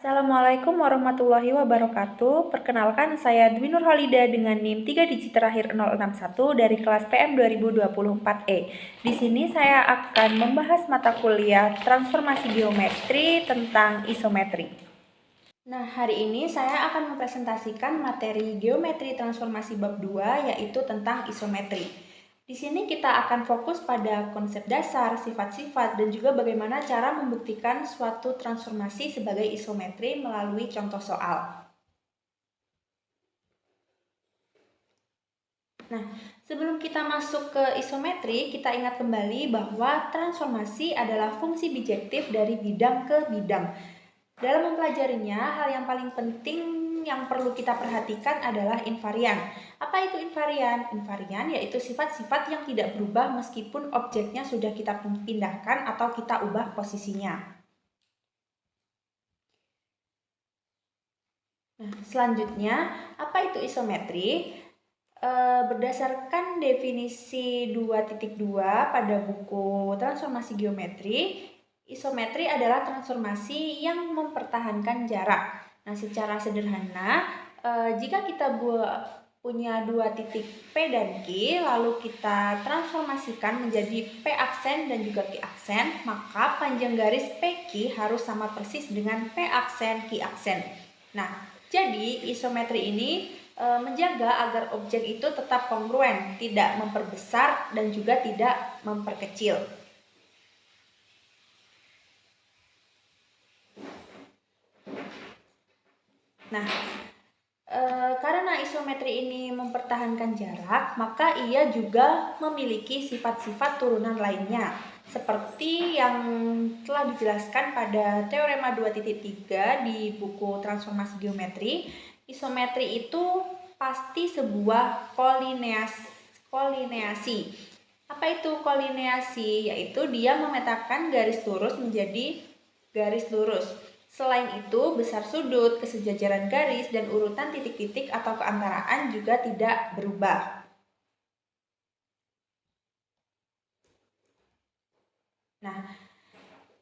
Assalamualaikum warahmatullahi wabarakatuh. Perkenalkan, saya Dwi Nurhalida dengan NIM 3 digit terakhir 061 dari kelas PM 2024E. Di sini saya akan membahas mata kuliah Transformasi Geometri tentang isometri. Nah, hari ini saya akan mempresentasikan materi Geometri Transformasi bab 2, yaitu tentang isometri. Di sini kita akan fokus pada konsep dasar, sifat-sifat, dan juga bagaimana cara membuktikan suatu transformasi sebagai isometri melalui contoh soal. Nah, sebelum kita masuk ke isometri, kita ingat kembali bahwa transformasi adalah fungsi bijektif dari bidang ke bidang. Dalam mempelajarinya, hal yang paling penting yang perlu kita perhatikan adalah invarian. Apa itu invarian? Invarian yaitu sifat-sifat yang tidak berubah meskipun objeknya sudah kita pindahkan atau kita ubah posisinya. Nah, selanjutnya, apa itu isometri? Berdasarkan definisi 2.2 pada buku Transformasi Geometri, isometri adalah transformasi yang mempertahankan jarak. Nah, secara sederhana, jika kita punya dua titik P dan Q, lalu kita transformasikan menjadi P aksen dan juga Q aksen, maka panjang garis PQ harus sama persis dengan P aksen Q aksen. Nah, jadi isometri ini menjaga agar objek itu tetap kongruen, tidak memperbesar dan juga tidak memperkecil. Nah, karena isometri ini mempertahankan jarak, maka ia juga memiliki sifat-sifat turunan lainnya, seperti yang telah dijelaskan pada teorema 2.3 di buku Transformasi Geometri. Isometri itu pasti sebuah kolineasi. Apa itu kolineasi? Yaitu dia memetakan garis lurus menjadi garis lurus. Selain itu, besar sudut, kesejajaran garis, dan urutan titik-titik atau keantaraan juga tidak berubah. Nah,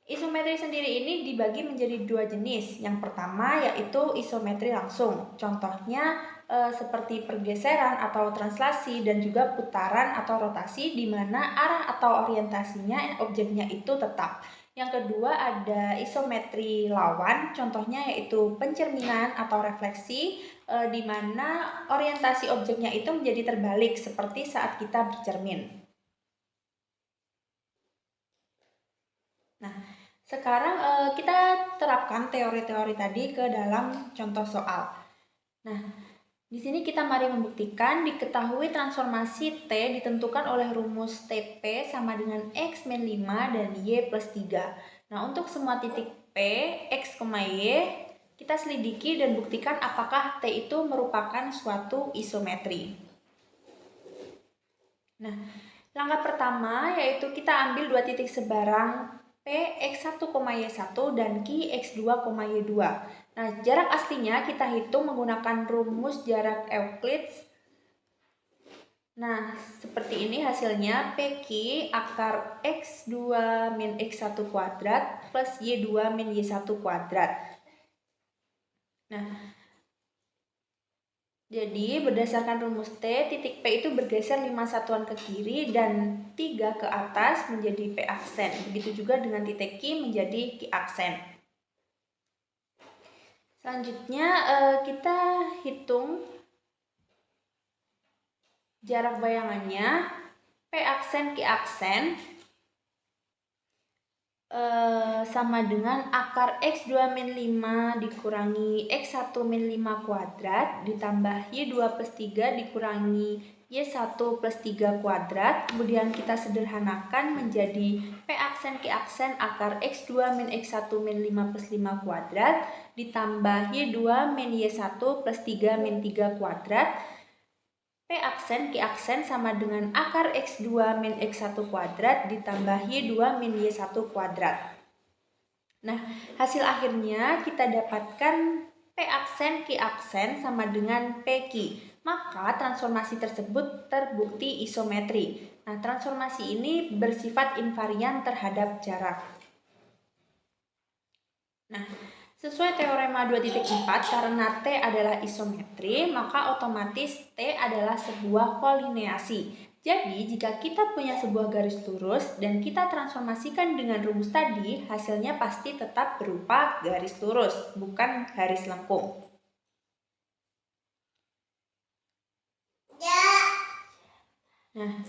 isometri sendiri ini dibagi menjadi dua jenis. Yang pertama yaitu isometri langsung. Contohnya seperti pergeseran atau translasi dan juga putaran atau rotasi di mana arah atau orientasinya objeknya itu tetap. Yang kedua ada isometri lawan, contohnya yaitu pencerminan atau refleksi di mana orientasi objeknya itu menjadi terbalik seperti saat kita bercermin. Nah, sekarang kita terapkan teori-teori tadi ke dalam contoh soal. Nah, di sini kita mari membuktikan diketahui transformasi T ditentukan oleh rumus TP sama dengan X min 5 dan Y plus 3. Nah, untuk semua titik P, X, Y, kita selidiki dan buktikan apakah T itu merupakan suatu isometri. Nah, langkah pertama yaitu kita ambil dua titik sebarang P, X1, Y1 dan Q, X2, Y2. Nah, jarak aslinya kita hitung menggunakan rumus jarak Euclid. Nah, seperti ini hasilnya PQ akar X2 min X1 kuadrat plus Y2 min Y1 kuadrat. Nah, jadi berdasarkan rumus T, titik P itu bergeser 5 satuan ke kiri dan 3 ke atas menjadi P aksen. Begitu juga dengan titik Q menjadi Q aksen. Selanjutnya kita hitung jarak bayangannya P aksen Q aksen sama dengan akar X2 min 5 dikurangi X1 min 5 kuadrat ditambah Y2 plus 3 dikurangi Y1 plus 3 kuadrat. Kemudian kita sederhanakan menjadi P aksen Q aksen akar X2 min X1 min 5 plus 5 kuadrat ditambah Y2 min Y1 plus 3 min 3 kuadrat. P aksen Q aksen sama dengan akar X2 min X1 kuadrat ditambah Y2 min Y1 kuadrat. Nah, hasil akhirnya kita dapatkan P aksen Q aksen sama dengan PQ. Maka transformasi tersebut terbukti isometri. Nah, transformasi ini bersifat invarian terhadap jarak. Nah, Sesuai teorema 2.4, karena T adalah isometri, maka otomatis T adalah sebuah kolineasi. Jadi, jika kita punya sebuah garis lurus dan kita transformasikan dengan rumus tadi, hasilnya pasti tetap berupa garis lurus, bukan garis lengkung. Nah,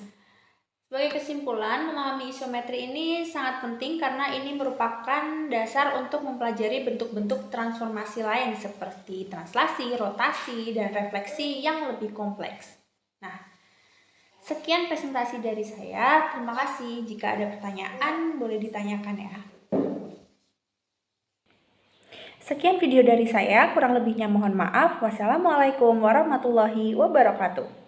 sebagai kesimpulan, memahami isometri ini sangat penting karena ini merupakan dasar untuk mempelajari bentuk-bentuk transformasi lain seperti translasi, rotasi, dan refleksi yang lebih kompleks. Nah, sekian presentasi dari saya. Terima kasih. Jika ada pertanyaan, boleh ditanyakan ya. Sekian video dari saya, kurang lebihnya mohon maaf. Wassalamualaikum warahmatullahi wabarakatuh.